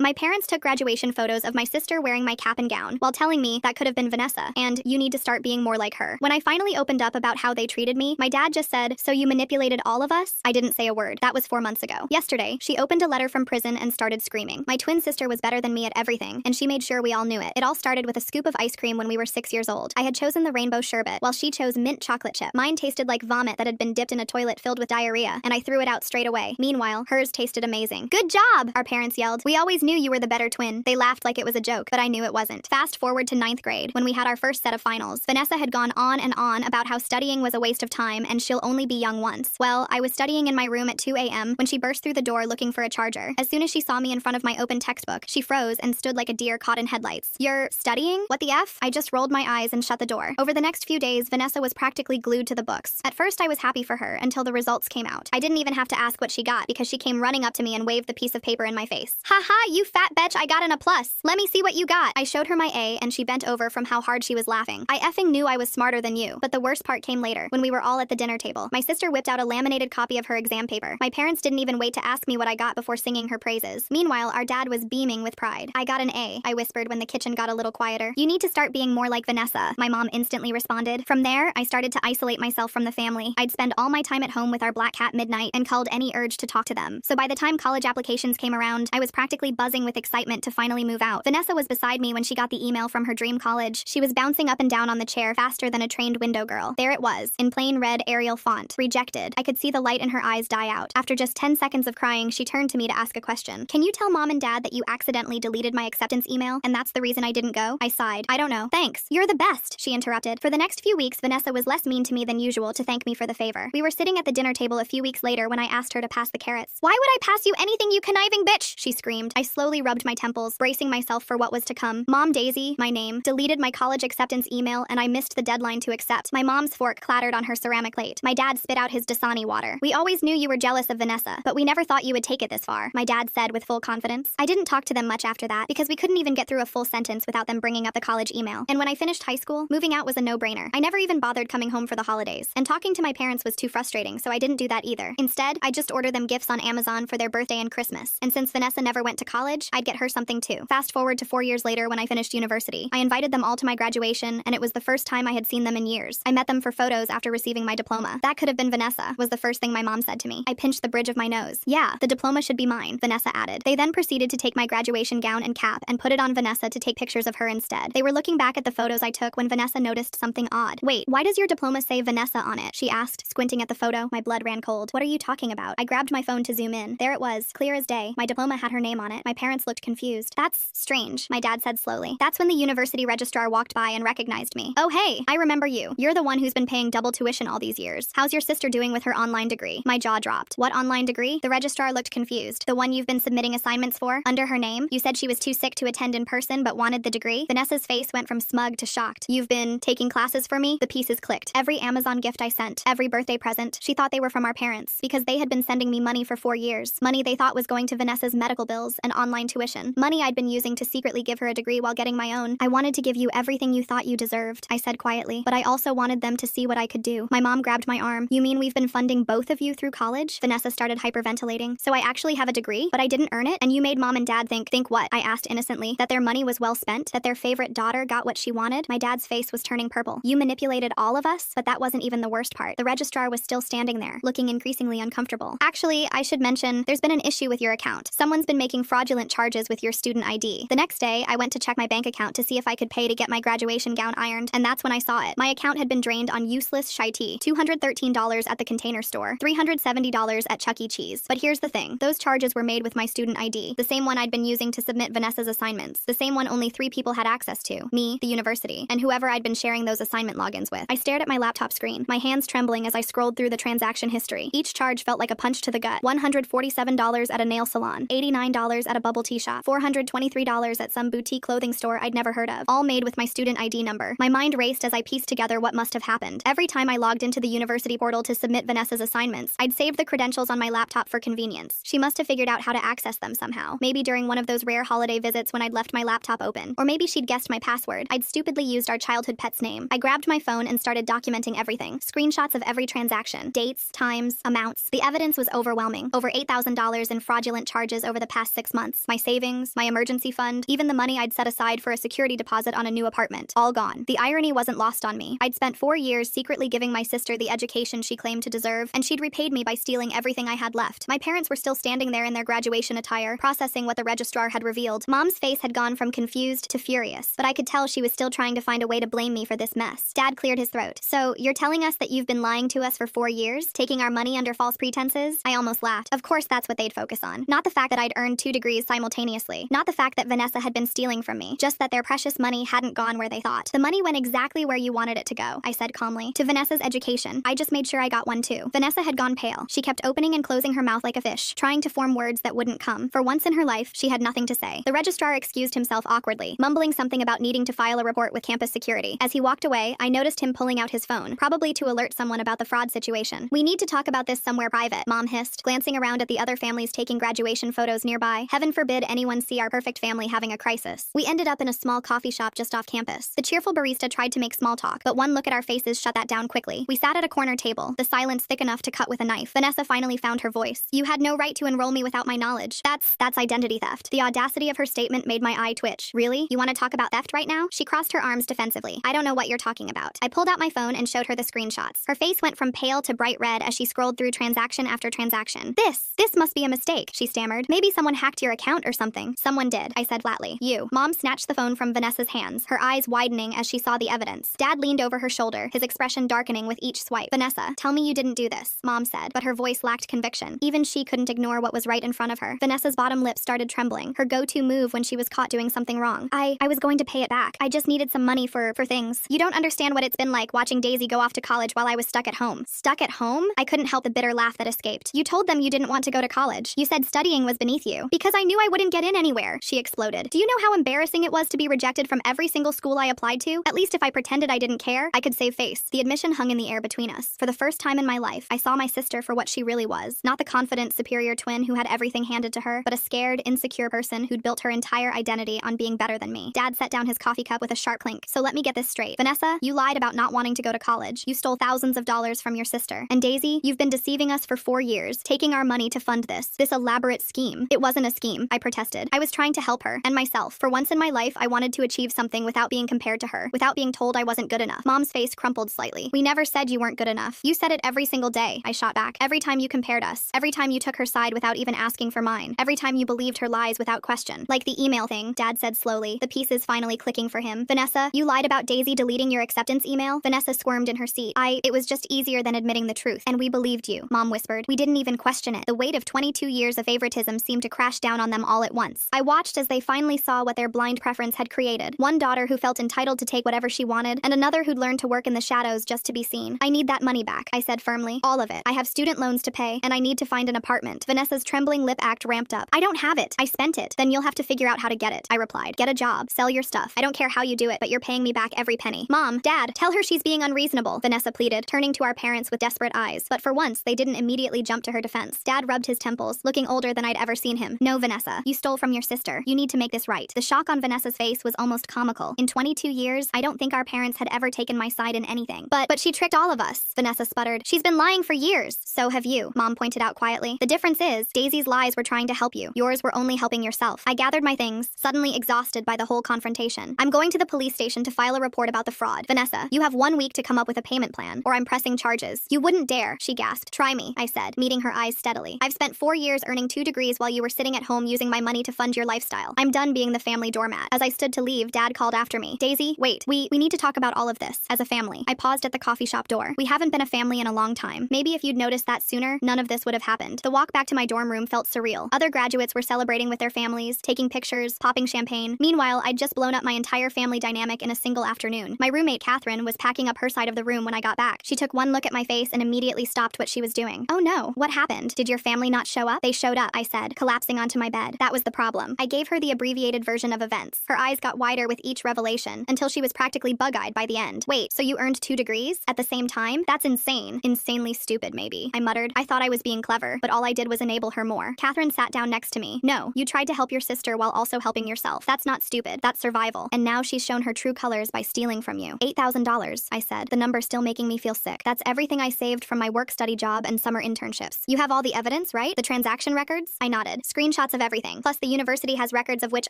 My parents took graduation photos of my sister wearing my cap and gown, while telling me that could have been Vanessa, and you need to start being more like her. When I finally opened up about how they treated me, my dad just said, "So you manipulated all of us?" I didn't say a word. That was 4 months ago. Yesterday, she opened a letter from prison and started screaming. My twin sister was better than me at everything, and she made sure we all knew it. It all started with a scoop of ice cream when we were 6 years old. I had chosen the rainbow sherbet, while she chose mint chocolate chip. Mine tasted like vomit that had been dipped in a toilet filled with diarrhea, and I threw it out straight away. Meanwhile, hers tasted amazing. "Good job!" our parents yelled. "We always knew you were the better twin." They laughed like it was a joke, but I knew it wasn't. Fast forward to 9th grade, when we had our first set of finals. Vanessa had gone on and on about how studying was a waste of time and she'll only be young once. Well, I was studying in my room at 2 a.m. when she burst through the door looking for a charger. As soon as she saw me in front of my open textbook, she froze and stood like a deer caught in headlights. "You're studying? What the F?" I just rolled my eyes and shut the door. Over the next few days, Vanessa was practically glued to the books. At first, I was happy for her until the results came out. I didn't even have to ask what she got because she came running up to me and waved the piece of paper in my face. "Haha, you fat bitch, I got an A+. Let me see what you got." I showed her my A and she bent over from how hard she was laughing. "I effing knew I was smarter than you." But the worst part came later, when we were all at the dinner table. My sister whipped out a laminated copy of her exam paper. My parents didn't even wait to ask me what I got before singing her praises. Meanwhile, our dad was beaming with pride. "I got an A," I whispered when the kitchen got a little quieter. "You need to start being more like Vanessa," my mom instantly responded. From there, I started to isolate myself from the family. I'd spend all my time at home with our black cat Midnight and culled any urge to talk to them. So by the time college applications came around, I was practically buzzing with excitement to finally move out. Vanessa was beside me when she got the email from her dream college. She was bouncing up and down on the chair faster than a trained window girl. There it was, in plain red Arial font. Rejected. I could see the light in her eyes die out. After just 10 seconds of crying, she turned to me to ask a question. "Can you tell mom and dad that you accidentally deleted my acceptance email, and that's the reason I didn't go?" I sighed. "I don't know." "Thanks. You're the best," she interrupted. For the next few weeks, Vanessa was less mean to me than usual to thank me for the favor. We were sitting at the dinner table a few weeks later when I asked her to pass the carrots. "Why would I pass you anything, you conniving bitch?" she screamed. I slowly rubbed my temples, bracing myself for what was to come. Mom Daisy, my name, deleted my college acceptance email, and I missed the deadline to accept. My mom's fork clattered on her ceramic plate. My dad spit out his Dasani water. "We always knew you were jealous of Vanessa, but we never thought you would take it this far," my dad said with full confidence. I didn't talk to them much after that, because we couldn't even get through a full sentence without them bringing up the college email. And when I finished high school, moving out was a no-brainer. I never even bothered coming home for the holidays, and talking to my parents was too frustrating, so I didn't do that either. Instead, I just ordered them gifts on Amazon for their birthday and Christmas. And since Vanessa never went to college, I'd get her something too. Fast forward to 4 years later when I finished university. I invited them all to my graduation, and it was the first time I had seen them in years. I met them for photos after receiving my diploma. "That could have been Vanessa," was the first thing my mom said to me. I pinched the bridge of my nose. "Yeah, the diploma should be mine," Vanessa added. They then proceeded to take my graduation gown and cap and put it on Vanessa to take pictures of her instead. They were looking back at the photos I took when Vanessa noticed something odd. "Wait, why does your diploma say Vanessa on it?" she asked, squinting at the photo. My blood ran cold. "What are you talking about?" I grabbed my phone to zoom in. There it was, clear as day. My diploma had her name on it. My parents looked confused. "That's strange," my dad said slowly. That's when the university registrar walked by and recognized me. "Oh hey, I remember you. You're the one who's been paying double tuition all these years. How's your sister doing with her online degree?" My jaw dropped. "What online degree?" The registrar looked confused. "The one you've been submitting assignments for, under her name? You said she was too sick to attend in person but wanted the degree?" Vanessa's face went from smug to shocked. "You've been taking classes for me?" The pieces clicked. Every Amazon gift I sent, every birthday present, she thought they were from our parents, because they had been sending me money for 4 years. Money they thought was going to Vanessa's medical bills and online tuition. Money I'd been using to secretly give her a degree while getting my own. "I wanted to give you everything you thought you deserved," I said quietly, "but I also wanted them to see what I could do." My mom grabbed my arm. "You mean we've been funding both of you through college?" Vanessa started hyperventilating. "So I actually have a degree, but I didn't earn it? And you made mom and dad think what?" I asked innocently. "That their money was well spent? That their favorite daughter got what she wanted?" My dad's face was turning purple. "You manipulated all of us?" But that wasn't even the worst part. The registrar was still standing there, looking increasingly uncomfortable. "Actually, I should mention, there's been an issue with your account. Someone's been making fraudulent charges with your student ID." The next day, I went to check my bank account to see if I could pay to get my graduation gown ironed, and that's when I saw it. My account had been drained on useless shy tea. $213 at the Container Store, $370 at Chuck E. Cheese. But here's the thing. Those charges were made with my student ID, the same one I'd been using to submit Vanessa's assignments, the same one only 3 people had access to. Me, the university, and whoever I'd been sharing those assignment logins with. I stared at my laptop screen, my hands trembling as I scrolled through the transaction history. Each charge felt like a punch to the gut. $147 at a nail salon, $89 at a bubble tea shop, $423 at some boutique clothing store I'd never heard of, all made with my student ID number. My mind raced as I pieced together what must have happened. Every time I logged into the university portal to submit Vanessa's assignments, I'd saved the credentials on my laptop for convenience. She must have figured out how to access them somehow. Maybe during one of those rare holiday visits when I'd left my laptop open. Or maybe she'd guessed my password. I'd stupidly used our childhood pet's name. I grabbed my phone and started documenting everything. Screenshots of every transaction. Dates, times, amounts. The evidence was overwhelming. Over $8,000 in fraudulent charges over the past 6 months. months. My savings, my emergency fund, even the money I'd set aside for a security deposit on a new apartment. All gone. The irony wasn't lost on me. I'd spent 4 years secretly giving my sister the education she claimed to deserve, and she'd repaid me by stealing everything I had left. My parents were still standing there in their graduation attire, processing what the registrar had revealed. Mom's face had gone from confused to furious, but I could tell she was still trying to find a way to blame me for this mess. Dad cleared his throat. So, you're telling us that you've been lying to us for 4 years, taking our money under false pretenses? I almost laughed. Of course that's what they'd focus on. Not the fact that I'd earned 2 degrees simultaneously. Not the fact that Vanessa had been stealing from me. Just that their precious money hadn't gone where they thought. The money went exactly where you wanted it to go, I said calmly. To Vanessa's education. I just made sure I got one too. Vanessa had gone pale. She kept opening and closing her mouth like a fish, trying to form words that wouldn't come. For once in her life, she had nothing to say. The registrar excused himself awkwardly, mumbling something about needing to file a report with campus security. As he walked away, I noticed him pulling out his phone, probably to alert someone about the fraud situation. We need to talk about this somewhere private, Mom hissed, glancing around at the other families taking graduation photos nearby. Heaven forbid anyone see our perfect family having a crisis. We ended up in a small coffee shop just off campus. The cheerful barista tried to make small talk, but one look at our faces shut that down quickly. We sat at a corner table, the silence thick enough to cut with a knife. Vanessa finally found her voice. You had no right to enroll me without my knowledge. That's identity theft. The audacity of her statement made my eye twitch. Really? You want to talk about theft right now? She crossed her arms defensively. I don't know what you're talking about. I pulled out my phone and showed her the screenshots. Her face went from pale to bright red as she scrolled through transaction after transaction. This must be a mistake, she stammered. Maybe someone hacked your account or something. Someone did, I said flatly. You. Mom snatched the phone from Vanessa's hands, her eyes widening as she saw the evidence. Dad leaned over her shoulder, his expression darkening with each swipe. Vanessa, tell me you didn't do this, Mom said, but her voice lacked conviction. Even she couldn't ignore what was right in front of her. Vanessa's bottom lip started trembling, her go-to move when she was caught doing something wrong. I was going to pay it back. I just needed some money for things. You don't understand what it's been like watching Daisy go off to college while I was stuck at home. Stuck at home? I couldn't help the bitter laugh that escaped. You told them you didn't want to go to college. You said studying was beneath you. Because I knew I wouldn't get in anywhere, she exploded. Do you know how embarrassing it was to be rejected from every single school I applied to? At least if I pretended I didn't care, I could save face. The admission hung in the air between us. For the first time in my life, I saw my sister for what she really was. Not the confident, superior twin who had everything handed to her, but a scared, insecure person who'd built her entire identity on being better than me. Dad set down his coffee cup with a sharp clink. So let me get this straight. Vanessa, you lied about not wanting to go to college. You stole thousands of dollars from your sister. And Daisy, you've been deceiving us for 4 years, taking our money to fund this elaborate scheme. It wasn't a scheme, I protested. I was trying to help her, and myself. For once in my life, I wanted to achieve something without being compared to her, without being told I wasn't good enough. Mom's face crumpled slightly. We never said you weren't good enough. You said it every single day, I shot back. Every time you compared us. Every time you took her side without even asking for mine. Every time you believed her lies without question. Like the email thing, Dad said slowly, the pieces finally clicking for him. Vanessa, you lied about Daisy deleting your acceptance email? Vanessa squirmed in her seat. It was just easier than admitting the truth. And we believed you, Mom whispered. We didn't even question it. The weight of 22 years of favoritism seemed to crash down on them all at once. I watched as they finally saw what their blind preference had created. One daughter who felt entitled to take whatever she wanted, and another who'd learned to work in the shadows just to be seen. I need that money back, I said firmly. All of it. I have student loans to pay, and I need to find an apartment. Vanessa's trembling lip act ramped up. I don't have it. I spent it. Then you'll have to figure out how to get it, I replied. Get a job. Sell your stuff. I don't care how you do it, but you're paying me back every penny. Mom, Dad, tell her she's being unreasonable, Vanessa pleaded, turning to our parents with desperate eyes. But for once, they didn't immediately jump to her defense. Dad rubbed his temples, looking older than I'd ever seen him. No, Vanessa. You stole from your sister. You need to make this right. The shock on Vanessa's face was almost comical. In 22 years, I don't think our parents had ever taken my side in anything. But she tricked all of us, Vanessa sputtered. She's been lying for years. So have you, Mom pointed out quietly. The difference is, Daisy's lies were trying to help you. Yours were only helping yourself. I gathered my things, suddenly exhausted by the whole confrontation. I'm going to the police station to file a report about the fraud. Vanessa, you have 1 week to come up with a payment plan, or I'm pressing charges. You wouldn't dare, she gasped. Try me, I said, meeting her eyes steadily. I've spent 4 years earning 2 degrees while you were sitting at home using my money to fund your lifestyle. I'm done being the family doormat. As I stood to leave, Dad called after me. Daisy, wait, we need to talk about all of this. As a family. I paused at the coffee shop door. We haven't been a family in a long time. Maybe if you'd noticed that sooner, none of this would have happened. The walk back to my dorm room felt surreal. Other graduates were celebrating with their families, taking pictures, popping champagne. Meanwhile, I'd just blown up my entire family dynamic in a single afternoon. My roommate, Catherine, was packing up her side of the room when I got back. She took one look at my face and immediately stopped what she was doing. Oh no, what happened? Did your family not show up? They showed up, I said, collapsing onto my bed. That was the problem. I gave her the abbreviated version of events. Her eyes got wider with each revelation, until she was practically bug-eyed by the end. Wait, so you earned 2 degrees? At the same time? That's insane. Insanely stupid, maybe. I muttered. I thought I was being clever, but all I did was enable her more. Catherine sat down next to me. No, you tried to help your sister while also helping yourself. That's not stupid. That's survival. And now she's shown her true colors by stealing from you. $8,000, I said, the number still making me feel sick. That's everything I saved from my work-study job and summer internships. You have all the evidence, right? The transaction records? I nodded. Screenshots of of everything. Plus, the university has records of which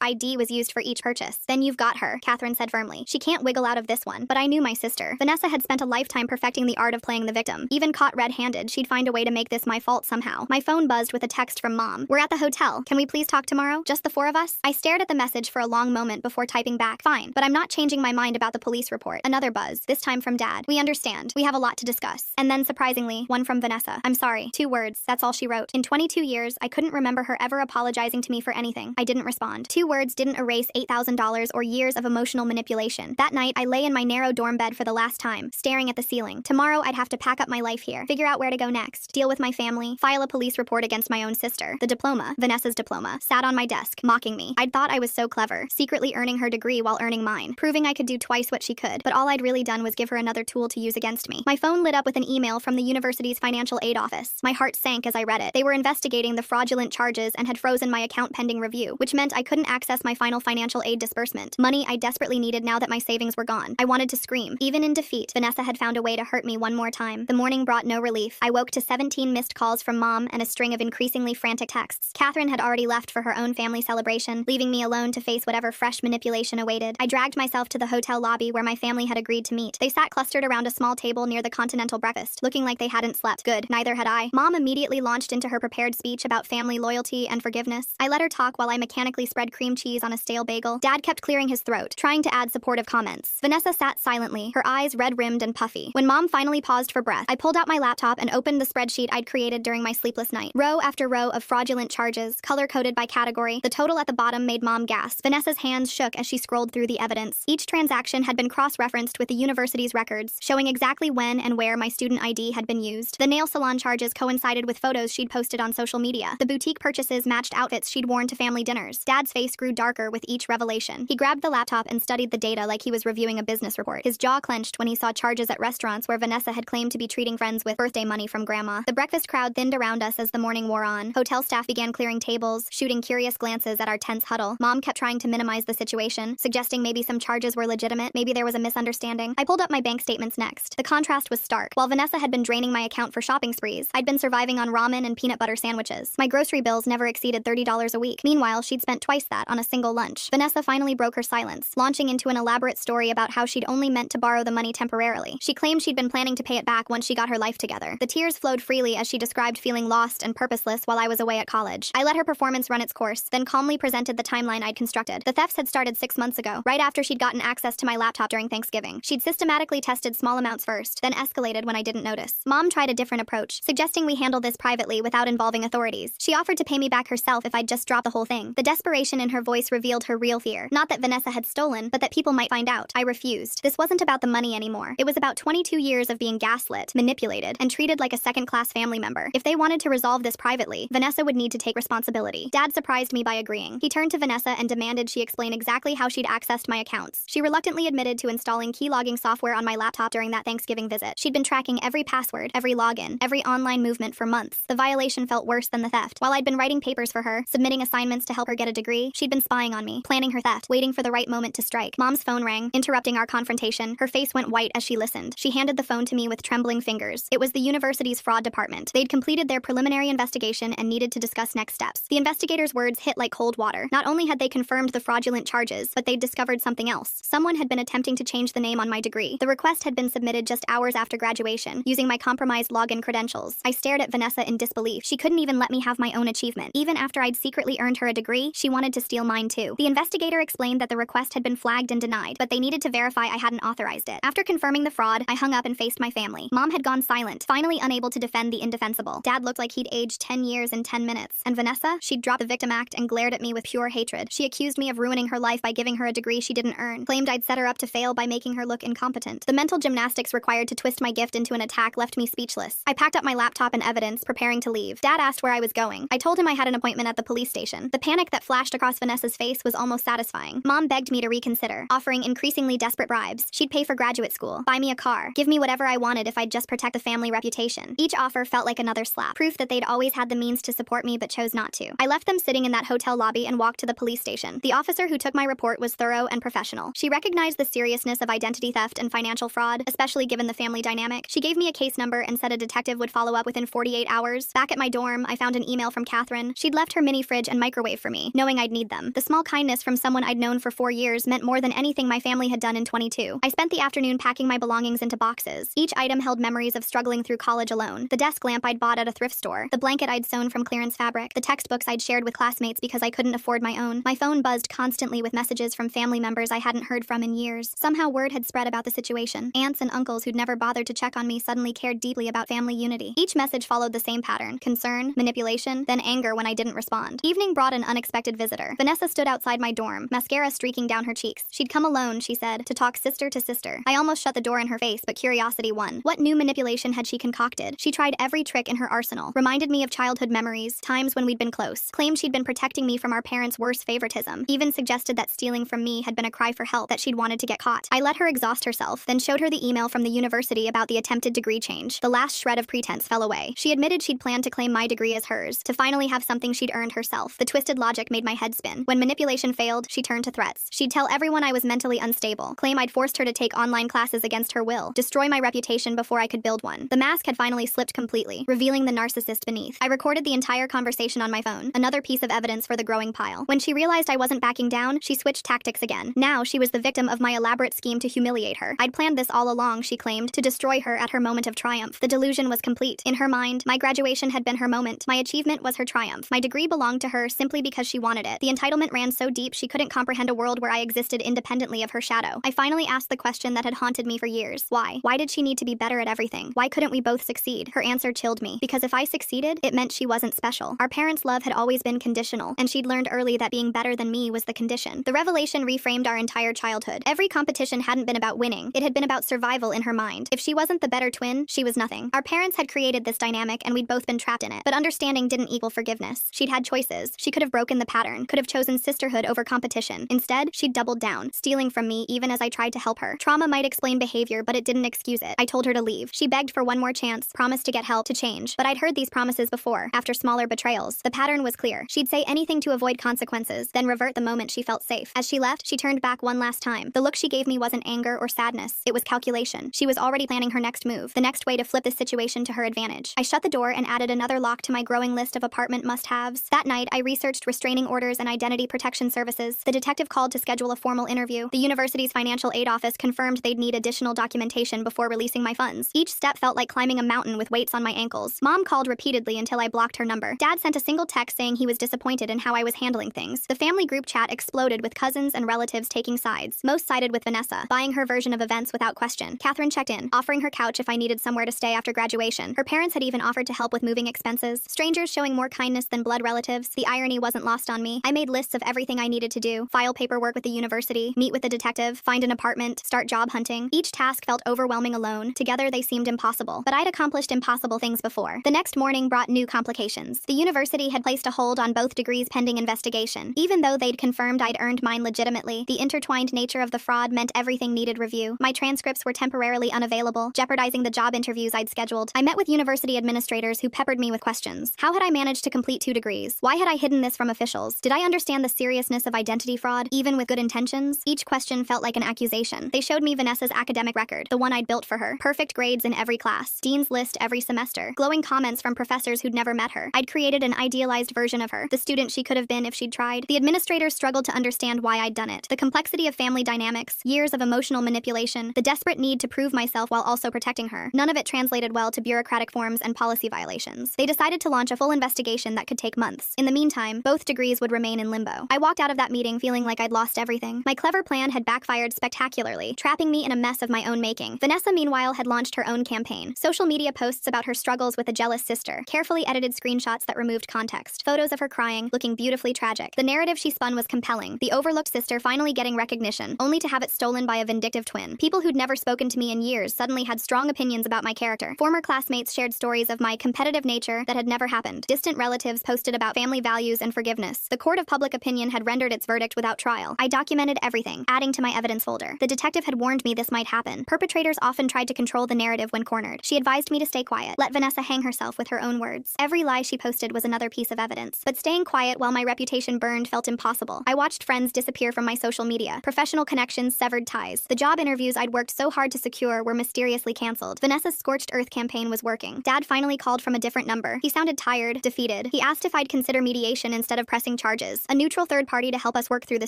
ID was used for each purchase. Then you've got her, Catherine said firmly. She can't wiggle out of this one. But I knew my sister. Vanessa had spent a lifetime perfecting the art of playing the victim. Even caught red-handed, she'd find a way to make this my fault somehow. My phone buzzed with a text from Mom. We're at the hotel. Can we please talk tomorrow? Just the four of us? I stared at the message for a long moment before typing back. Fine, but I'm not changing my mind about the police report. Another buzz, this time from Dad. We understand. We have a lot to discuss. And then, surprisingly, one from Vanessa. I'm sorry. 2 words. That's all she wrote. In 22 years, I couldn't remember her ever apologizing to me for anything. I didn't respond. 2 words didn't erase $8,000 or years of emotional manipulation. That night, I lay in my narrow dorm bed for the last time, staring at the ceiling. Tomorrow, I'd have to pack up my life here, figure out where to go next, deal with my family, file a police report against my own sister. The diploma, Vanessa's diploma, sat on my desk, mocking me. I'd thought I was so clever, secretly earning her degree while earning mine, proving I could do twice what she could, but all I'd really done was give her another tool to use against me. My phone lit up with an email from the university's financial aid office. My heart sank as I read it. They were investigating the fraudulent charges and had frozen my account pending review, which meant I couldn't access my final financial aid disbursement. Money I desperately needed now that my savings were gone. I wanted to scream. Even in defeat, Vanessa had found a way to hurt me one more time. The morning brought no relief. I woke to 17 missed calls from Mom and a string of increasingly frantic texts. Catherine had already left for her own family celebration, leaving me alone to face whatever fresh manipulation awaited. I dragged myself to the hotel lobby where my family had agreed to meet. They sat clustered around a small table near the continental breakfast, looking like they hadn't slept. Good, neither had I. Mom immediately launched into her prepared speech about family loyalty and forgiveness. I let her talk while I mechanically spread cream cheese on a stale bagel. Dad kept clearing his throat, trying to add supportive comments. Vanessa sat silently, her eyes red-rimmed and puffy. When Mom finally paused for breath, I pulled out my laptop and opened the spreadsheet I'd created during my sleepless night. Row after row of fraudulent charges, color-coded by category. The total at the bottom made Mom gasp. Vanessa's hands shook as she scrolled through the evidence. Each transaction had been cross-referenced with the university's records, showing exactly when and where my student ID had been used. The nail salon charges coincided with photos she'd posted on social media. The boutique purchases matched outfits she'd worn to family dinners. Dad's face grew darker with each revelation. He grabbed the laptop and studied the data like he was reviewing a business report. His jaw clenched when he saw charges at restaurants where Vanessa had claimed to be treating friends with birthday money from Grandma. The breakfast crowd thinned around us as the morning wore on. Hotel staff began clearing tables, shooting curious glances at our tense huddle. Mom kept trying to minimize the situation, suggesting maybe some charges were legitimate, maybe there was a misunderstanding. I pulled up my bank statements next. The contrast was stark. While Vanessa had been draining my account for shopping sprees, I'd been surviving on ramen and peanut butter sandwiches. My grocery bills never exceeded $30 a week. Meanwhile, she'd spent twice that on a single lunch. Vanessa finally broke her silence, launching into an elaborate story about how she'd only meant to borrow the money temporarily. She claimed she'd been planning to pay it back once she got her life together. The tears flowed freely as she described feeling lost and purposeless while I was away at college. I let her performance run its course, then calmly presented the timeline I'd constructed. The thefts had started 6 months ago, right after she'd gotten access to my laptop during Thanksgiving. She'd systematically tested small amounts first, then escalated when I didn't notice. Mom tried a different approach, suggesting we handle this privately without involving authorities. She offered to pay me back herself if I'd just drop the whole thing. The desperation in her voice revealed her real fear. Not that Vanessa had stolen, but that people might find out. I refused. This wasn't about the money anymore. It was about 22 years of being gaslit, manipulated, and treated like a second-class family member. If they wanted to resolve this privately, Vanessa would need to take responsibility. Dad surprised me by agreeing. He turned to Vanessa and demanded she explain exactly how she'd accessed my accounts. She reluctantly admitted to installing keylogging software on my laptop during that Thanksgiving visit. She'd been tracking every password, every login, every online movement for months. The violation felt worse than the theft. While I'd been writing papers for her, submitting assignments to help her get a degree, she'd been spying on me, planning her theft, waiting for the right moment to strike. Mom's phone rang, interrupting our confrontation. Her face went white as she listened. She handed the phone to me with trembling fingers. It was the university's fraud department. They'd completed their preliminary investigation and needed to discuss next steps. The investigators' words hit like cold water. Not only had they confirmed the fraudulent charges, but they'd discovered something else. Someone had been attempting to change the name on my degree. The request had been submitted just hours after graduation, using my compromised login credentials. I stared at Vanessa in disbelief. She couldn't even let me have my own achievement. Even after I'd secretly earned her a degree, she wanted to steal mine too. The investigator explained that the request had been flagged and denied, but they needed to verify I hadn't authorized it. After confirming the fraud, I hung up and faced my family. Mom had gone silent, finally unable to defend the indefensible. Dad looked like he'd aged 10 years in 10 minutes. And Vanessa? She'd dropped the victim act and glared at me with pure hatred. She accused me of ruining her life by giving her a degree she didn't earn, claimed I'd set her up to fail by making her look incompetent. The mental gymnastics required to twist my gift into an attack left me speechless. I packed up my laptop and evidence, preparing to leave. Dad asked where I was going. I told him I had an appointment at the police station. The panic that flashed across Vanessa's face was almost satisfying. Mom begged me to reconsider, offering increasingly desperate bribes. She'd pay for graduate school, buy me a car, give me whatever I wanted if I'd just protect the family reputation. Each offer felt like another slap, proof that they'd always had the means to support me but chose not to. I left them sitting in that hotel lobby and walked to the police station. The officer who took my report was thorough and professional. She recognized the seriousness of identity theft and financial fraud, especially given the family dynamic. She gave me a case number and said a detective would follow up within 48 hours. Back at my dorm, I found an email from Catherine. She'd left her her mini fridge and microwave for me, knowing I'd need them. The small kindness from someone I'd known for 4 years meant more than anything my family had done in 22. I spent the afternoon packing my belongings into boxes. Each item held memories of struggling through college alone. The desk lamp I'd bought at a thrift store, the blanket I'd sewn from clearance fabric, the textbooks I'd shared with classmates because I couldn't afford my own. My phone buzzed constantly with messages from family members I hadn't heard from in years. Somehow word had spread about the situation. Aunts and uncles who'd never bothered to check on me suddenly cared deeply about family unity. Each message followed the same pattern: concern, manipulation, then anger when I didn't respond. Evening brought an unexpected visitor. Vanessa stood outside my dorm, mascara streaking down her cheeks. She'd come alone, she said, to talk sister to sister. I almost shut the door in her face, but curiosity won. What new manipulation had she concocted? She tried every trick in her arsenal. Reminded me of childhood memories, times when we'd been close. Claimed she'd been protecting me from our parents' worst favoritism. Even suggested that stealing from me had been a cry for help, that she'd wanted to get caught. I let her exhaust herself, then showed her the email from the university about the attempted degree change. The last shred of pretense fell away. She admitted she'd planned to claim my degree as hers, to finally have something she'd earned herself. The twisted logic made my head spin. When manipulation failed, she turned to threats. She'd tell everyone I was mentally unstable, claim I'd forced her to take online classes against her will, destroy my reputation before I could build one. The mask had finally slipped completely, revealing the narcissist beneath. I recorded the entire conversation on my phone, another piece of evidence for the growing pile. When she realized I wasn't backing down, she switched tactics again. Now she was the victim of my elaborate scheme to humiliate her. I'd planned this all along, she claimed, to destroy her at her moment of triumph. The delusion was complete. In her mind, my graduation had been her moment. My achievement was her triumph. My degree belonged to her simply because she wanted it. The entitlement ran so deep she couldn't comprehend a world where I existed independently of her shadow. I finally asked the question that had haunted me for years. Why? Why did she need to be better at everything? Why couldn't we both succeed? Her answer chilled me. Because if I succeeded, it meant she wasn't special. Our parents' love had always been conditional, and she'd learned early that being better than me was the condition. The revelation reframed our entire childhood. Every competition hadn't been about winning. It had been about survival in her mind. If she wasn't the better twin, she was nothing. Our parents had created this dynamic, and we'd both been trapped in it. But understanding didn't equal forgiveness. She'd had choices. She could have broken the pattern, could have chosen sisterhood over competition. Instead, she'd doubled down, stealing from me even as I tried to help her. Trauma might explain behavior, but it didn't excuse it. I told her to leave. She begged for one more chance, promised to get help, to change. But I'd heard these promises before, after smaller betrayals. The pattern was clear. She'd say anything to avoid consequences, then revert the moment she felt safe. As she left, she turned back one last time. The look she gave me wasn't anger or sadness. It was calculation. She was already planning her next move, the next way to flip this situation to her advantage. I shut the door and added another lock to my growing list of apartment must-haves. That night, I researched restraining orders and identity protection services. The detective called to schedule a formal interview. The university's financial aid office confirmed they'd need additional documentation before releasing my funds. Each step felt like climbing a mountain with weights on my ankles. Mom called repeatedly until I blocked her number. Dad sent a single text saying he was disappointed in how I was handling things. The family group chat exploded with cousins and relatives taking sides. Most sided with Vanessa, buying her version of events without question. Catherine checked in, offering her couch if I needed somewhere to stay after graduation. Her parents had even offered to help with moving expenses. Strangers showing more kindness than blood relatives. The irony wasn't lost on me. I made lists of everything I needed to do: file paperwork with the university, meet with the detective, find an apartment, start job hunting. Each task felt overwhelming alone. Together they seemed impossible. But I'd accomplished impossible things before. The next morning brought new complications. The university had placed a hold on both degrees pending investigation. Even though they'd confirmed I'd earned mine legitimately, the intertwined nature of the fraud meant everything needed review. My transcripts were temporarily unavailable, jeopardizing the job interviews I'd scheduled. I met with university administrators who peppered me with questions. How had I managed to complete 2 degrees? Why had I hidden this from officials? Did I understand the seriousness of identity fraud, even with good intentions? Each question felt like an accusation. They showed me Vanessa's academic record, the one I'd built for her. Perfect grades in every class, dean's list every semester, glowing comments from professors who'd never met her. I'd created an idealized version of her, the student she could have been if she'd tried. The administrators struggled to understand why I'd done it. The complexity of family dynamics, years of emotional manipulation, the desperate need to prove myself while also protecting her. None of it translated well to bureaucratic forms and policy violations. They decided to launch a full investigation that could take months. In the meantime, both degrees would remain in limbo. I walked out of that meeting feeling like I'd lost everything. My clever plan had backfired spectacularly, trapping me in a mess of my own making. Vanessa, meanwhile, had launched her own campaign. Social media posts about her struggles with a jealous sister, carefully edited screenshots that removed context, photos of her crying, looking beautifully tragic. The narrative she spun was compelling. The overlooked sister finally getting recognition, only to have it stolen by a vindictive twin. People who'd never spoken to me in years suddenly had strong opinions about my character. Former classmates shared stories of my competitive nature that had never happened. Distant relatives posted about family values and forgiveness. The court of public opinion had rendered its verdict without trial. I documented everything, adding to my evidence folder. The detective had warned me this might happen. Perpetrators often tried to control the narrative when cornered. She advised me to stay quiet, let Vanessa hang herself with her own words. Every lie she posted was another piece of evidence. But staying quiet while my reputation burned felt impossible. I watched friends disappear from my social media. Professional connections severed ties. The job interviews I'd worked so hard to secure were mysteriously canceled. Vanessa's scorched earth campaign was working. Dad finally called from a different number. He sounded tired, defeated. He asked if I'd I'd consider mediation instead of pressing charges, a neutral third party to help us work through the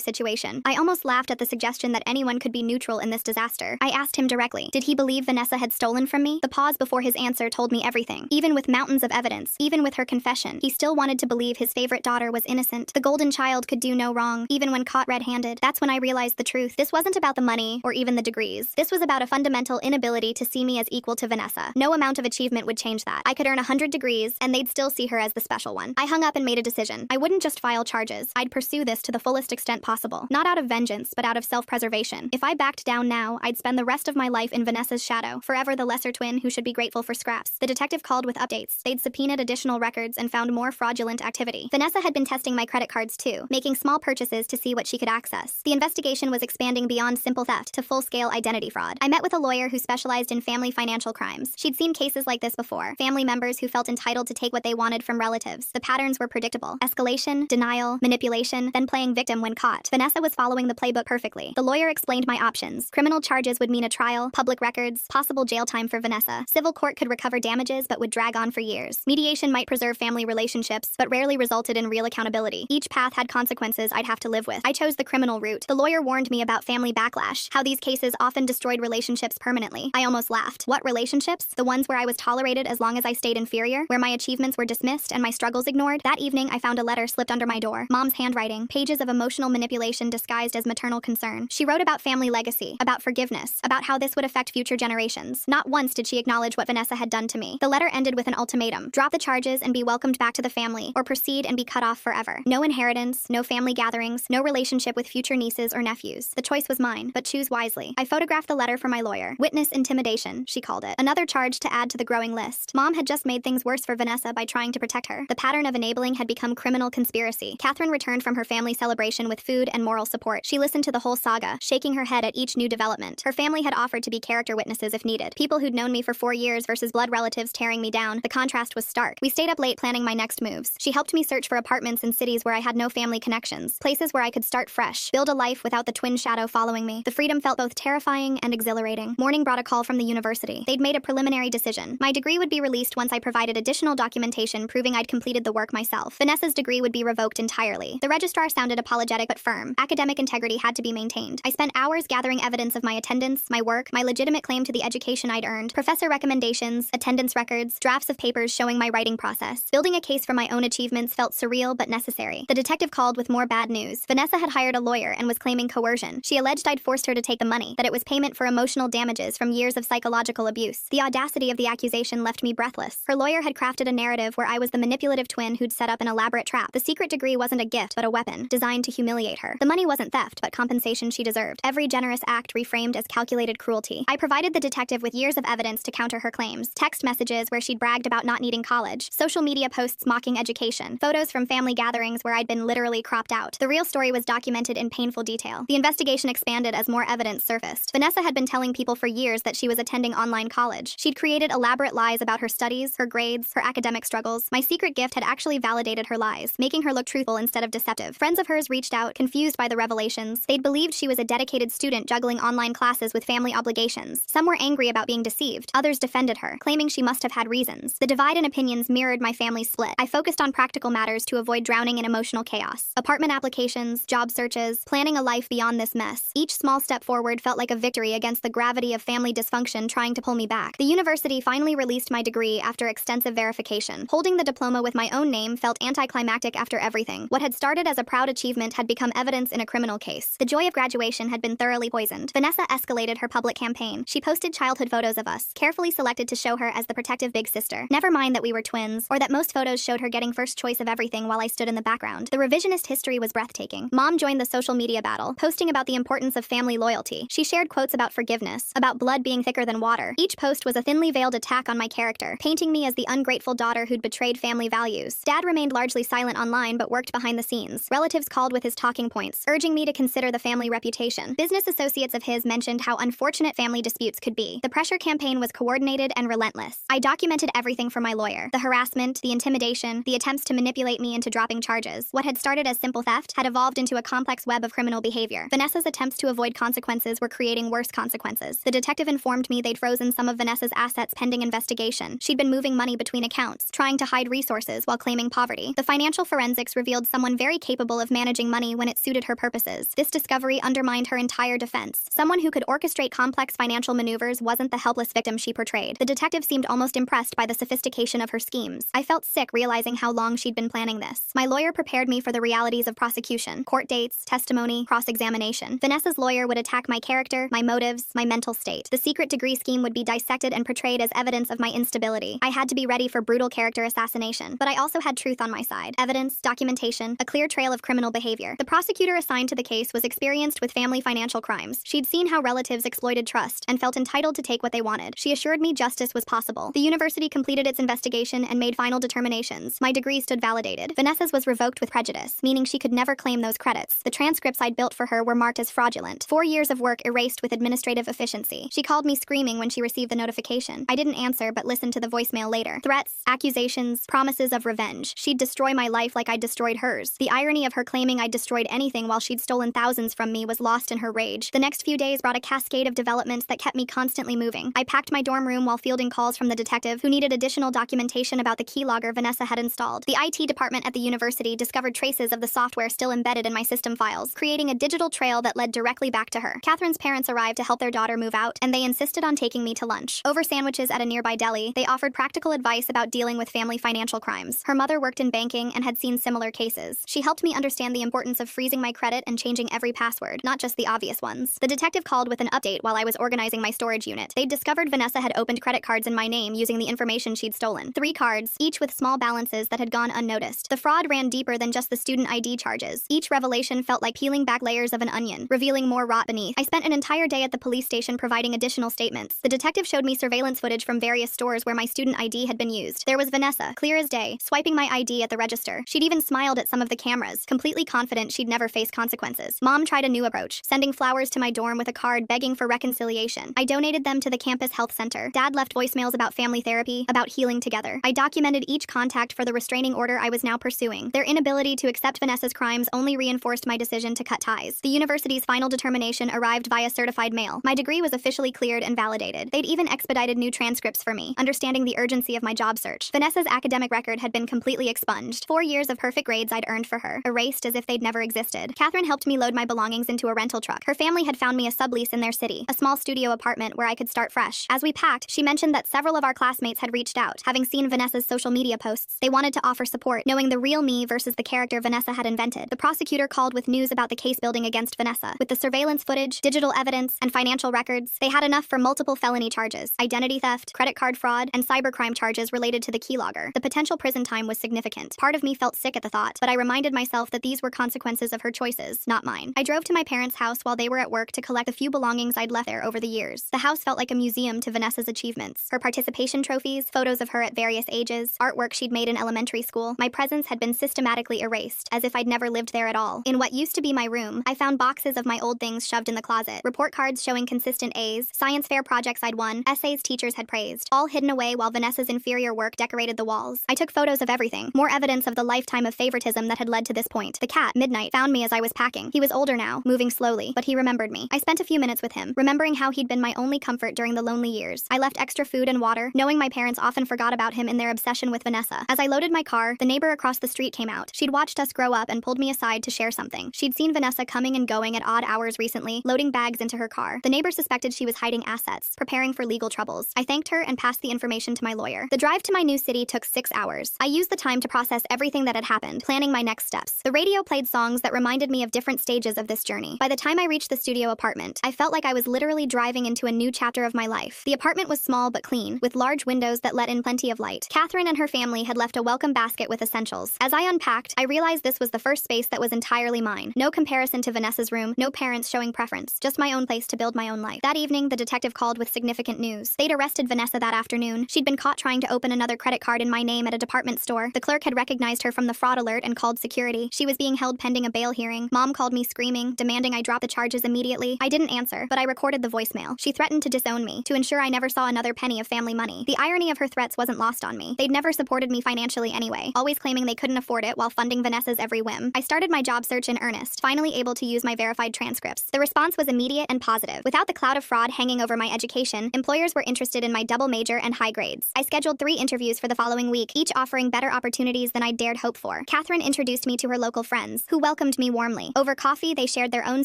situation. I almost laughed at the suggestion that anyone could be neutral in this disaster. I asked him directly, did he believe Vanessa had stolen from me? The pause before his answer told me everything. Even with mountains of evidence, even with her confession, he still wanted to believe his favorite daughter was innocent. The golden child could do no wrong, even when caught red-handed. That's when I realized the truth. This wasn't about the money or even the degrees. This was about a fundamental inability to see me as equal to Vanessa. No amount of achievement would change that. I could earn 100 degrees, and they'd still see her as the special one. I hung up and made a decision. I wouldn't just file charges. I'd pursue this to the fullest extent possible. Not out of vengeance, but out of self-preservation. If I backed down now, I'd spend the rest of my life in Vanessa's shadow, forever the lesser twin who should be grateful for scraps. The detective called with updates. They'd subpoenaed additional records and found more fraudulent activity. Vanessa had been testing my credit cards too, making small purchases to see what she could access. The investigation was expanding beyond simple theft to full-scale identity fraud. I met with a lawyer who specialized in family financial crimes. She'd seen cases like this before. Family members who felt entitled to take what they wanted from relatives. The patterns were predictable. Escalation, denial, manipulation, then playing victim when caught. Vanessa was following the playbook perfectly. The lawyer explained my options. Criminal charges would mean a trial, public records, possible jail time for Vanessa. Civil court could recover damages but would drag on for years. Mediation might preserve family relationships, but rarely resulted in real accountability. Each path had consequences I'd have to live with. I chose the criminal route. The lawyer warned me about family backlash, how these cases often destroyed relationships permanently. I almost laughed. What relationships? The ones where I was tolerated as long as I stayed inferior, where my achievements were dismissed and my struggles ignored? That evening, I found a letter slipped under my door. Mom's handwriting, pages of emotional manipulation disguised as maternal concern. She wrote about family legacy, about forgiveness, about how this would affect future generations. Not once did she acknowledge what Vanessa had done to me. The letter ended with an ultimatum. Drop the charges and be welcomed back to the family, or proceed and be cut off forever. No inheritance, no family gatherings, no relationship with future nieces or nephews. The choice was mine, but choose wisely. I photographed the letter for my lawyer. Witness intimidation, she called it. Another charge to add to the growing list. Mom had just made things worse for Vanessa by trying to protect her. The pattern of enabling had become criminal conspiracy. Catherine returned from her family celebration with food and moral support. She listened to the whole saga, shaking her head at each new development. Her family had offered to be character witnesses if needed. People who'd known me for 4 years versus blood relatives tearing me down. The contrast was stark. We stayed up late planning my next moves. She helped me search for apartments in cities where I had no family connections, places where I could start fresh, build a life without the twin shadow following me. The freedom felt both terrifying and exhilarating. Morning brought a call from the university. They'd made a preliminary decision. My degree would be released once I provided additional documentation proving I'd completed the work myself. Vanessa's degree would be revoked entirely. The registrar sounded apologetic but firm. Academic integrity had to be maintained. I spent hours gathering evidence of my attendance, my work, my legitimate claim to the education I'd earned, professor recommendations, attendance records, drafts of papers showing my writing process. Building a case for my own achievements felt surreal but necessary. The detective called with more bad news. Vanessa had hired a lawyer and was claiming coercion. She alleged I'd forced her to take the money, that it was payment for emotional damages from years of psychological abuse. The audacity of the accusation left me breathless. Her lawyer had crafted a narrative where I was the manipulative twin who'd set up an elaborate trap. The secret degree wasn't a gift, but a weapon, designed to humiliate her. The money wasn't theft, but compensation she deserved. Every generous act reframed as calculated cruelty. I provided the detective with years of evidence to counter her claims. Text messages where she'd bragged about not needing college. Social media posts mocking education. Photos from family gatherings where I'd been literally cropped out. The real story was documented in painful detail. The investigation expanded as more evidence surfaced. Vanessa had been telling people for years that she was attending online college. She'd created elaborate lies about her studies, her grades, her academic struggles. My secret gift had actually validated her lies, making her look truthful instead of deceptive. Friends of hers reached out, confused by the revelations. They'd believed she was a dedicated student juggling online classes with family obligations. Some were angry about being deceived. Others defended her, claiming she must have had reasons. The divide in opinions mirrored my family's split. I focused on practical matters to avoid drowning in emotional chaos. Apartment applications, job searches, planning a life beyond this mess. Each small step forward felt like a victory against the gravity of family dysfunction trying to pull me back. The university finally released my degree after extensive verification. Holding the diploma with my own name felt anticlimactic after everything. What had started as a proud achievement had become evidence in a criminal case. The joy of graduation had been thoroughly poisoned. Vanessa escalated her public campaign. She posted childhood photos of us, carefully selected to show her as the protective big sister. Never mind that we were twins, or that most photos showed her getting first choice of everything while I stood in the background. The revisionist history was breathtaking. Mom joined the social media battle, posting about the importance of family loyalty. She shared quotes about forgiveness, about blood being thicker than water. Each post was a thinly veiled attack on my character, painting me as the ungrateful daughter who'd betrayed family values. Dad remained largely silent online but worked behind the scenes. Relatives called with his talking points, urging me to consider the family reputation. Business associates of his mentioned how unfortunate family disputes could be. The pressure campaign was coordinated and relentless. I documented everything for my lawyer. The harassment, the intimidation, the attempts to manipulate me into dropping charges. What had started as simple theft had evolved into a complex web of criminal behavior. Vanessa's attempts to avoid consequences were creating worse consequences. The detective informed me they'd frozen some of Vanessa's assets pending investigation. She'd been moving money between accounts, trying to hide resources while claiming threatening poverty. The financial forensics revealed someone very capable of managing money when it suited her purposes. This discovery undermined her entire defense. Someone who could orchestrate complex financial maneuvers wasn't the helpless victim she portrayed. The detective seemed almost impressed by the sophistication of her schemes. I felt sick realizing how long she'd been planning this. My lawyer prepared me for the realities of prosecution: court dates, testimony, cross-examination. Vanessa's lawyer would attack my character, my motives, my mental state. The secret degree scheme would be dissected and portrayed as evidence of my instability. I had to be ready for brutal character assassination, but I also had truth on my side: evidence, documentation, a clear trail of criminal behavior. The prosecutor assigned to the case was experienced with family financial crimes. She'd seen how relatives exploited trust and felt entitled to take what they wanted. She assured me justice was possible. The university completed its investigation and made final determinations. My degree stood validated. Vanessa's was revoked with prejudice, meaning she could never claim those credits. The transcripts I'd built for her were marked as fraudulent. 4 years of work erased with administrative efficiency. She called me screaming when she received the notification. I didn't answer but listened to the voicemail later. Threats, accusations, promises of revenge. She'd destroy my life like I'd destroyed hers. The irony of her claiming I'd destroyed anything while she'd stolen thousands from me was lost in her rage. The next few days brought a cascade of developments that kept me constantly moving. I packed my dorm room while fielding calls from the detective, who needed additional documentation about the keylogger Vanessa had installed. The IT department at the university discovered traces of the software still embedded in my system files, creating a digital trail that led directly back to her. Catherine's parents arrived to help their daughter move out, and they insisted on taking me to lunch. Over sandwiches at a nearby deli, they offered practical advice about dealing with family financial crimes. Her mother worked in banking and had seen similar cases. She helped me understand the importance of freezing my credit and changing every password, not just the obvious ones. The detective called with an update while I was organizing my storage unit. They'd discovered Vanessa had opened credit cards in my name using the information she'd stolen. 3 cards, each with small balances that had gone unnoticed. The fraud ran deeper than just the student ID charges. Each revelation felt like peeling back layers of an onion, revealing more rot beneath. I spent an entire day at the police station providing additional statements. The detective showed me surveillance footage from various stores where my student ID had been used. There was Vanessa, clear as day, swiping my ID at the register. She'd even smiled at some of the cameras, completely confident she'd never face consequences. Mom tried a new approach, sending flowers to my dorm with a card begging for reconciliation. I donated them to the campus health center. Dad left voicemails about family therapy, about healing together. I documented each contact for the restraining order I was now pursuing. Their inability to accept Vanessa's crimes only reinforced my decision to cut ties. The university's final determination arrived via certified mail. My degree was officially cleared and validated. They'd even expedited new transcripts for me, understanding the urgency of my job search. Vanessa's academic record had been completely expunged. 4 years of perfect grades I'd earned for her, erased as if they'd never existed. Catherine helped me load my belongings into a rental truck. Her family had found me a sublease in their city, a small studio apartment where I could start fresh. As we packed, she mentioned that several of our classmates had reached out. Having seen Vanessa's social media posts, they wanted to offer support, knowing the real me versus the character Vanessa had invented. The prosecutor called with news about the case building against Vanessa. With the surveillance footage, digital evidence, and financial records, they had enough for multiple felony charges: identity theft, credit card fraud, and cybercrime charges related to the keylogger. The potential prison time was significant. Part of me felt sick at the thought, but I reminded myself that these were consequences of her choices, not mine. I drove to my parents' house while they were at work to collect the few belongings I'd left there over the years. The house felt like a museum to Vanessa's achievements. Her participation trophies, photos of her at various ages, artwork she'd made in elementary school. My presence had been systematically erased, as if I'd never lived there at all. In what used to be my room, I found boxes of my old things shoved in the closet. Report cards showing consistent A's, science fair projects I'd won, essays teachers had praised, all hidden away while Vanessa's inferior work decorated the walls. I took photos of everything, more evidence of the lifetime of favoritism that had led to this point. The cat, Midnight, found me as I was packing. He was older now, moving slowly, but he remembered me. I spent a few minutes with him, remembering how he'd been my only comfort during the lonely years. I left extra food and water, knowing my parents often forgot about him in their obsession with Vanessa. As I loaded my car, the neighbor across the street came out. She'd watched us grow up and pulled me aside to share something. She'd seen Vanessa coming and going at odd hours recently, loading bags into her car. The neighbor suspected she was hiding assets, preparing for legal troubles. I thanked her and passed the information to my lawyer. The drive to my new city took 6 hours. I used the time to process everything that had happened, planning my next steps. The radio played songs that reminded me of different stages of this journey. By the time I reached the studio apartment, I felt like I was literally driving into a new chapter of my life. The apartment was small but clean, with large windows that let in plenty of light. Catherine and her family had left a welcome basket with essentials. As I unpacked, I realized this was the first space that was entirely mine. No comparison to Vanessa's room, no parents showing preference, just my own place to build my own life. That evening, the detective called with significant news. They'd arrested Vanessa that afternoon. She'd been caught trying to open another credit card in my name at a department store. The clerk had recognized her from the fraud alert and called security. She was being held pending a bail hearing. Mom called me screaming, demanding I drop the charges immediately. I didn't answer, but I recorded the voicemail. She threatened to disown me, to ensure I never saw another penny of family money. The irony of her threats wasn't lost on me. They'd never supported me financially anyway, always claiming they couldn't afford it while funding Vanessa's every whim. I started my job search in earnest, finally able to use my verified transcripts. The response was immediate and positive. Without the cloud of fraud hanging over my education, employers were interested in my double major and high grades. I scheduled 3 interviews for the following week, each offering better opportunities than I'd dared hope for. Catherine introduced me to her local friends, who welcomed me warmly. Over coffee, they shared their own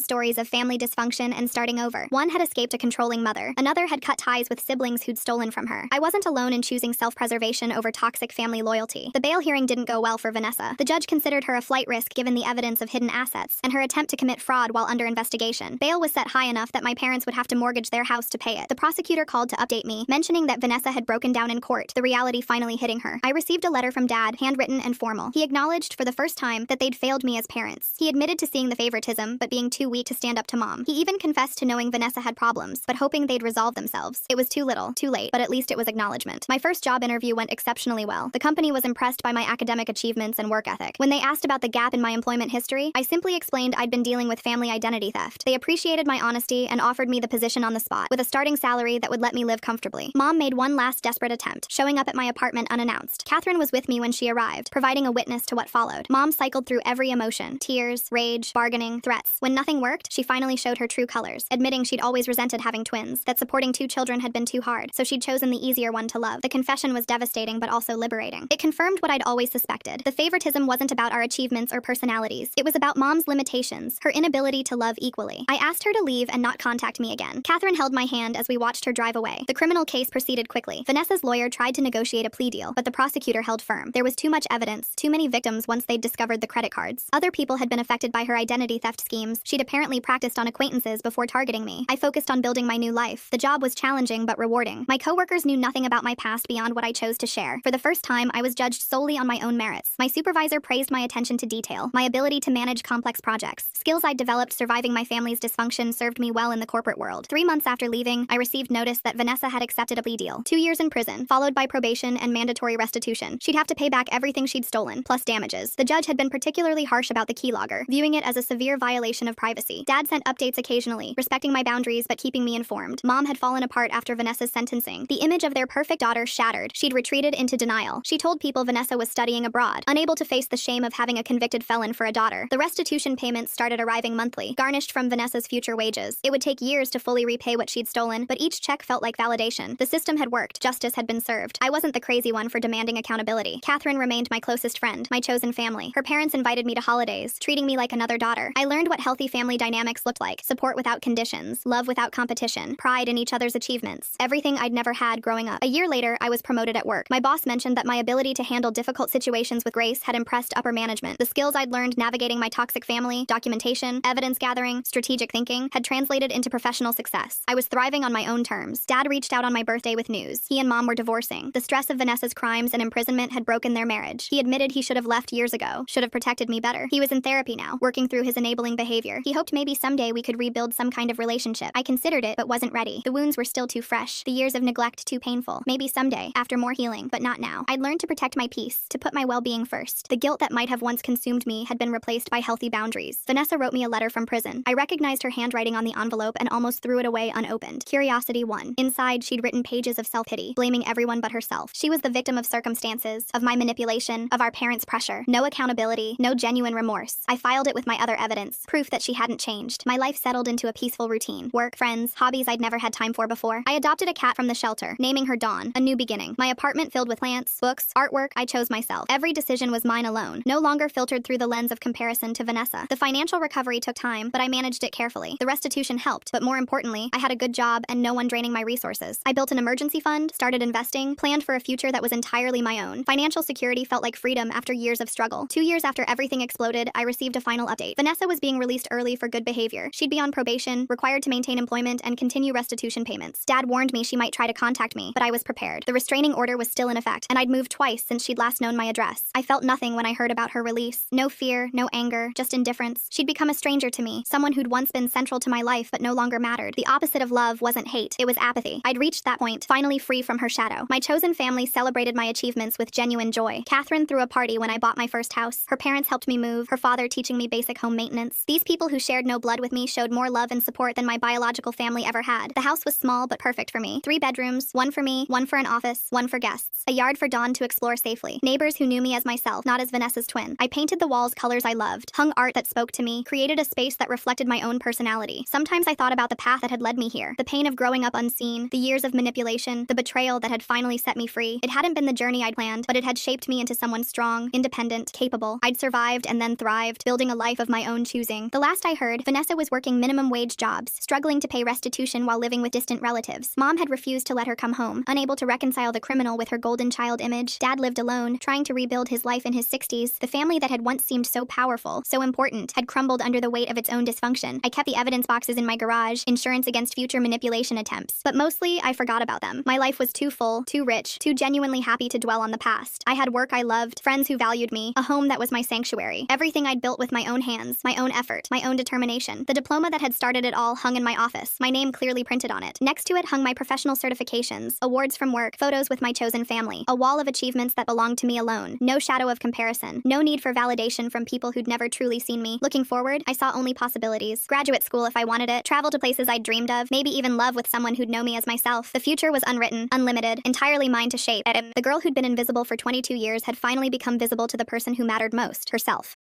stories of family dysfunction and starting over. One had escaped a controlling mother. Another had cut ties with siblings who'd stolen from her. I wasn't alone in choosing self-preservation over toxic family loyalty. The bail hearing didn't go well for Vanessa. The judge considered her a flight risk given the evidence of hidden assets and her attempt to commit fraud while under investigation. Bail was set high enough that my parents would have to mortgage their house to pay it. The prosecutor called to update me, mentioning that Vanessa had broken down in court, the reality finally hitting her. I received a letter from Dad, handwritten and formal. He acknowledged for the first time that they'd failed me as parents. He admitted to seeing the favoritism, but being too weak to stand up to Mom. He even confessed to knowing Vanessa had problems, but hoping they'd resolve themselves. It was too little, too late, but at least it was acknowledgement. My first job interview went exceptionally well. The company was impressed by my academic achievements and work ethic. When they asked about the gap in my employment history, I simply explained I'd been dealing with family identity theft. They appreciated my honesty and offered me the position on the spot, with a starting salary that would let me live comfortably. Mom made one last desperate attempt, showing up at my apartment unannounced. Catherine was with me when she arrived, providing a witness to what followed. Mom cycled through every emotion: tears, rage, bargaining, threats. When nothing worked, she finally showed her true colors, admitting she'd always resented having twins, that supporting two children had been too hard, so she'd chosen the easier one to love. The confession was devastating but also liberating. It confirmed what I'd always suspected. The favoritism wasn't about our achievements or personalities. It was about Mom's limitations, her inability to love equally. I asked her to leave and not contact me again. Catherine held my hand as we watched her drive away. The criminal case proceeded quickly. Vanessa's lawyer tried to negotiate a plea deal, but the prosecutor held firm. There was too much evidence, too many victims once they'd discovered the credit cards. Other people had been affected by her identity theft schemes. She'd apparently practiced on acquaintances before targeting me. I focused on building my new life. The job was challenging but rewarding. My coworkers knew nothing about my past beyond what I chose to share. For the first time, I was judged solely on my own merits. My supervisor praised my attention to detail, my ability to manage complex projects. Skills I'd developed surviving my family's dysfunction served me well in the corporate world. 3 months after leaving, I received notice that Vanessa had accepted a plea deal. 2 years in prison, followed by probation and mandatory restitution. She'd have to pay back everything she'd stolen, plus damages. The judge had been particularly harsh about the keylogger, viewing it as a severe violation of privacy. Dad sent updates occasionally, respecting my boundaries but keeping me informed. Mom had fallen apart after Vanessa's sentencing. The image of their perfect daughter shattered. She'd retreated into denial. She told people Vanessa was studying abroad, unable to face the shame of having a convicted felon for a daughter. The restitution payments started arriving monthly, garnished from Vanessa's future wages. It would take years to fully repay what she'd stolen, but each check felt like validation. The system had worked. Justice had been served. I wasn't the crazy one for demanding accountability. Catherine remained my closest friend, my chosen family. Her parents invited me to holidays, treating me like another daughter. I learned what healthy family dynamics looked like: support without conditions, love without competition, pride in each other's achievements. Everything I'd never had growing up. A year later, I was promoted at work. My boss mentioned that my ability to handle difficult situations with grace had impressed upper management. The skills I'd learned navigating my toxic family, documentation, evidence gathering, strategic thinking, had translated into professional success. I was thriving on my own terms. Dad reached out on my birthday with news. He and Mom were divorcing. The stress of Vanessa's crimes and imprisonment had broken their marriage. He admitted he should have left years ago, should have protected me better. He was in therapy now, working through his enabling behavior. He hoped maybe someday we could rebuild some kind of relationship. I considered it, but wasn't ready. The wounds were still too fresh, the years of neglect too painful. Maybe someday, after more healing, but not now. I'd learned to protect my peace, to put my well-being first. The guilt that might have once consumed me had been replaced by healthy boundaries. Vanessa wrote me a letter from prison. I recognized her handwriting on the envelope and almost threw it away unopened. Curiosity won. Inside, she'd written pages of self-pity, blaming everyone but herself. She was the victim of circumstances, of my manipulation, of our parents' pressure. No accountability, no genuine remorse. I filed it with my other evidence, proof that she hadn't changed. My life settled into a peaceful routine. Work, friends, hobbies I'd never had time for before. I adopted a cat from the shelter, naming her Dawn, a new beginning. My apartment filled with plants, books, artwork I chose myself. Every decision was mine alone, no longer filtered through the lens of comparison to Vanessa. The financial recovery took time, but I managed it carefully. The restitution helped, but more importantly, I had a good job and no one draining my resources. I built an emergency fund, started investing, planned for a future that was entirely my own. Financial security felt like freedom after years of struggle. 2 years after everything exploded, I received a final update. Vanessa was being released early for good behavior. She'd be on probation, required to maintain employment, and continue restitution payments. Dad warned me she might try to contact me, but I was prepared. The restraining order was still in effect, and I'd moved twice since she'd last known my address. I felt nothing when I heard about her release. No fear, no anger, just indifference. She'd become a stranger to me, someone who'd once been central to my life but no longer mattered. The opposite of love wasn't hate, it was apathy. I'd reached that point, finally free from her shadow. My chosen family celebrated my achievements with genuine joy. Catherine threw a party when I bought my first house. Her parents helped me move, her father teaching me basic home maintenance. These people who shared no blood with me showed more love and support than my biological family ever had. The house was small but perfect for me. 3 bedrooms, one for me, one for an office, one for guests. A yard for Dawn to explore safely. Neighbors who knew me as myself, not as Vanessa's twin. I painted the walls colors I loved, hung art that spoke to me, created a space that reflected my own personality. Sometimes I thought about the path that had led me here, the pain of growing up unseen, the years of manipulation, the betrayal that had finally set me free. It hadn't been the journey I'd planned, but it had shaped me into someone strong, independent, capable. I'd survived and then thrived, building a life of my own choosing. The last I heard, Vanessa was working minimum wage jobs, struggling to pay restitution while living with distant relatives. Mom had refused to let her come home, unable to reconcile the criminal with her golden child image. Dad lived alone, trying to rebuild his life in his 60s. The family that had once seemed so powerful, so important, had crumbled under the weight of its own dysfunction. I kept the evidence boxes in my garage, insurance against future manipulation attempts. But mostly, I forgot about them. My life was too full, too rich, too genuinely happy to dwell on the past. I had work I loved, friends who valued me, a home that was my sanctuary. Everything I'd built with my own hands, my own effort, my own determination. The diploma that had started it all hung in my office, my name clearly printed on it. Next to it hung my professional certifications, awards from work, photos with my chosen family, a wall of achievements that belonged to me alone. No shadow of comparison, no need for validation from people who'd never truly seen me. Looking forward, I saw only possibilities. Graduate school if I wanted it, travel to places I'd dreamed of, maybe even love with someone who'd know me as myself. The future was unwritten, unlimited, entirely mine to shape. The girl who'd been invisible for 22 years had finally become visible to the person who mattered most, herself.